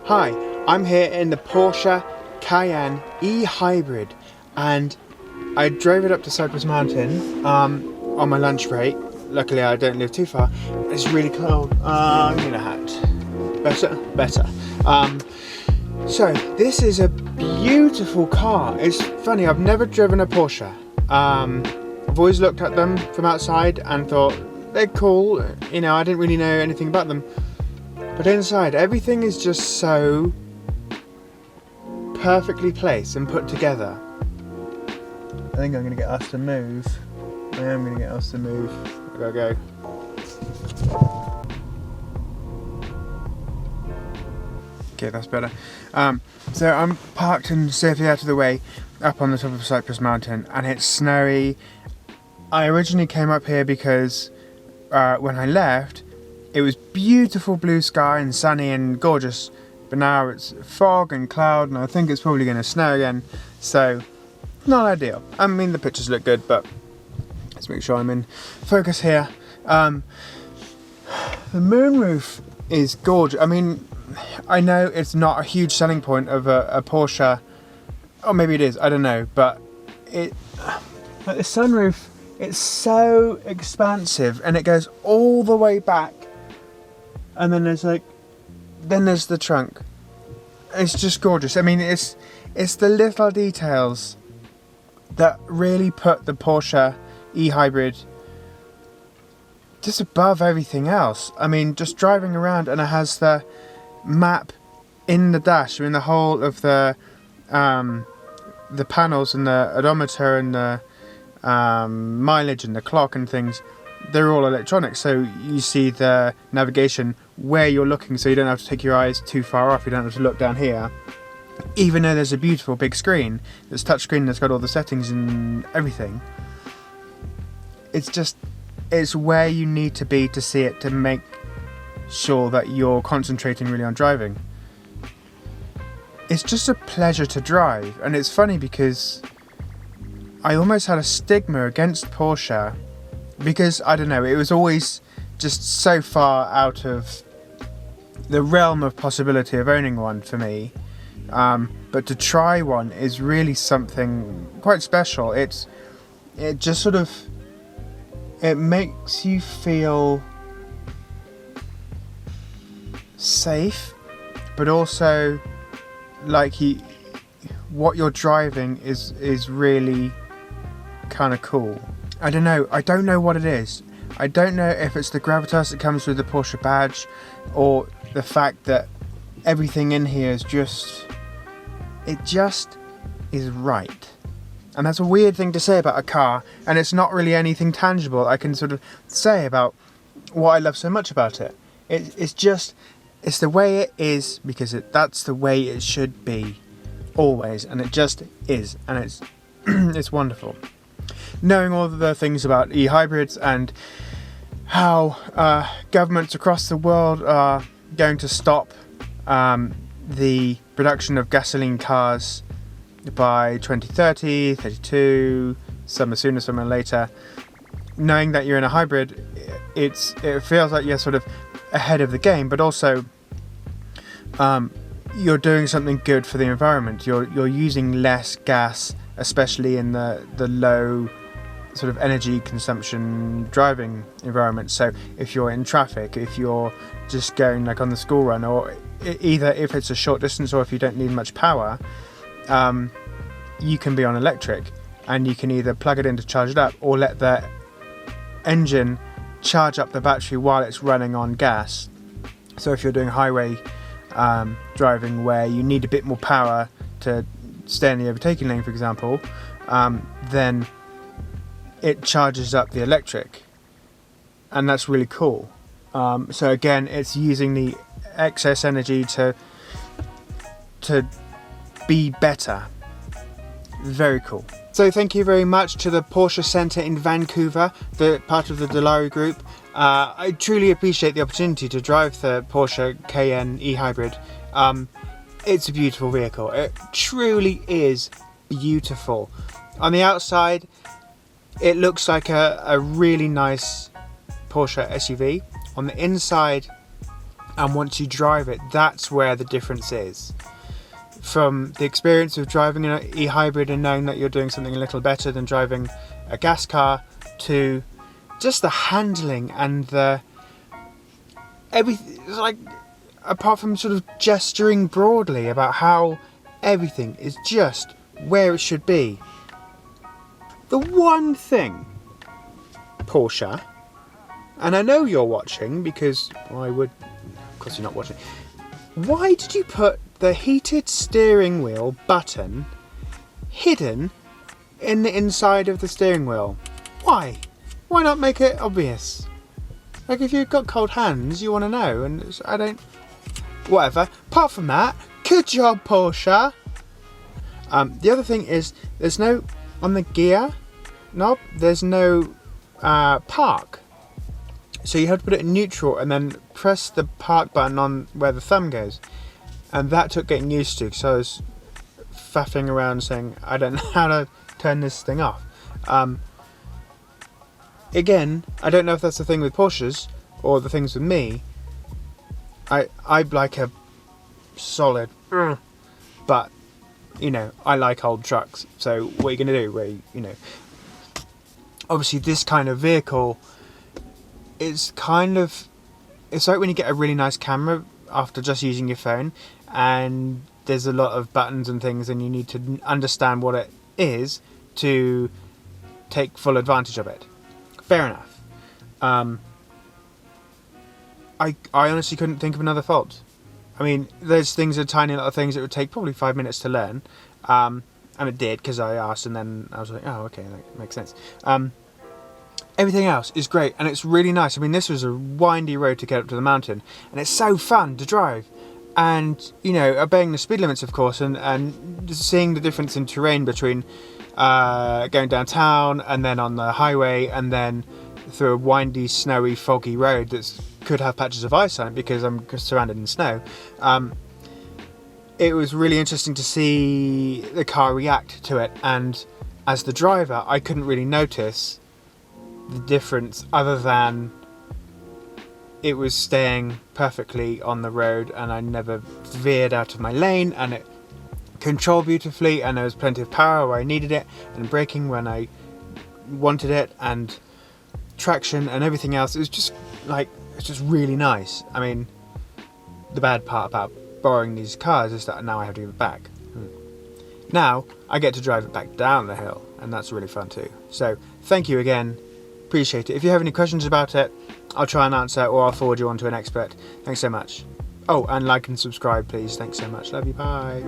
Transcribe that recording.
Hi, I'm here in the Porsche Cayenne E-Hybrid and I drove it up to Cypress Mountain on my lunch break. Luckily I don't live too far. It's really cold. I'm in a hat. Better. So this is a beautiful car. It's funny, I've never driven a Porsche. I've always looked at them from outside and thought they're cool. You know, I didn't really know anything about them. But inside, everything is just so perfectly placed and put together. I think I'm going to get us to move. I am going to get us to move. I gotta go. Okay, that's better. So I'm parked and safely out of the way up on the top of Cypress Mountain, and it's snowy. I originally came up here because when I left, it was beautiful blue sky and sunny and gorgeous, but now it's fog and cloud and I think it's probably going to snow again, so not ideal. I mean, the pictures look good, but let's make sure I'm in focus here. The moonroof is gorgeous. I mean, I know it's not a huge selling point of a Porsche, or maybe it is, I don't know, but like the sunroof, it's so expansive and it goes all the way back. And then there's the trunk. It's just gorgeous. I mean, it's the little details that really put the Porsche E-Hybrid just above everything else. I mean, just driving around, and it has the map in the dash. I mean, the whole of the panels and the odometer and the mileage and the clock and things, they're all electronic, so you see the navigation where you're looking, so you don't have to take your eyes too far off. You don't have to look down here, even though there's a beautiful big screen that's touchscreen that's got all the settings and everything. It's where you need to be to see it, to make sure that you're concentrating really on driving. It's just a pleasure to drive, and it's funny because I almost had a stigma against Porsche because, I don't know, it was always just so far out of the realm of possibility of owning one for me. But to try one is really something quite special. It just sort of, it makes you feel safe, but also like what you're driving is really kind of cool. I don't know what it is. I don't know if it's the gravitas that comes with the Porsche badge, or the fact that everything in here is just is right. And that's a weird thing to say about a car, and it's not really anything tangible I can sort of say about what I love so much about it. It's the way it is, because that's the way it should be always, and it just is, and it's it's wonderful. Knowing all the things about e-hybrids and how governments across the world are going to stop the production of gasoline cars by 2030, 32, some sooner, some later. Knowing that you're in a hybrid, it feels like you're sort of ahead of the game, but also you're doing something good for the environment. You're using less gas, especially in the low sort of energy consumption driving environment. So if you're in traffic, if you're just going like on the school run, or either if it's a short distance or if you don't need much power, you can be on electric, and you can either plug it in to charge it up or let the engine charge up the battery while it's running on gas. So if you're doing highway driving where you need a bit more power to stay in the overtaking lane, for example, then it charges up the electric, and that's really cool. So again, it's using the excess energy to be better. Very cool. So thank you very much to the Porsche Centre in Vancouver, the part of the Dilawri group. I truly appreciate the opportunity to drive the Porsche Cayenne E-Hybrid. It's a beautiful vehicle. It truly is beautiful. On the outside, it looks like a really nice Porsche SUV. On the inside, And once you drive it, that's where the difference is. From the experience of driving an e-hybrid and knowing that you're doing something a little better than driving a gas car, to just the handling and the everything, like, apart from sort of gesturing broadly about how everything is just where it should be. The one thing, Porsche, and I know you're watching because why would, of course you're not watching, why did you put the heated steering wheel button hidden in the inside of the steering wheel? Why? Why not make it obvious? Like, if you've got cold hands, you want to know, and I don't... Whatever. Apart from that, good job, Porsche! The other thing is, there's no... On the gear knob, there's no park. So you have to put it in neutral and then press the park button on where the thumb goes. And that took getting used to, because I was faffing around saying, I don't know how to turn this thing off. Again, I don't know if that's the thing with Porsches or the things with me. I like a solid, but you know, I like old trucks. So what are you going to do? Where you know, obviously this kind of vehicle is kind of, it's like when you get a really nice camera after just using your phone, and there's a lot of buttons and things, and you need to understand what it is to take full advantage of it. Fair enough. I honestly couldn't think of another fault. I mean, there's things, tiny little things that would take probably 5 minutes to learn, and it did, because I asked, and then I was like, oh, okay, that makes sense. Everything else is great, and it's really nice. I mean, this was a windy road to get up to the mountain, and it's so fun to drive. And, you know, obeying the speed limits, of course, and seeing the difference in terrain between going downtown and then on the highway and then through a windy, snowy, foggy road that could have patches of ice on it because I'm surrounded in snow. It was really interesting to see the car react to it, and as the driver, I couldn't really notice the difference other than it was staying perfectly on the road and I never veered out of my lane, and it controlled beautifully, and there was plenty of power where I needed it, and braking when I wanted it, and traction and everything else. It was just like, it's just really nice. I mean, the bad part about borrowing these cars is that now I have to give it back. Now I get to drive it back down the hill, and that's really fun too. So thank you again, appreciate it. If you have any questions about it, I'll try and answer, or I'll forward you on to an expert. Thanks so much. Oh, and like and subscribe please. Thanks so much. Love you. Bye.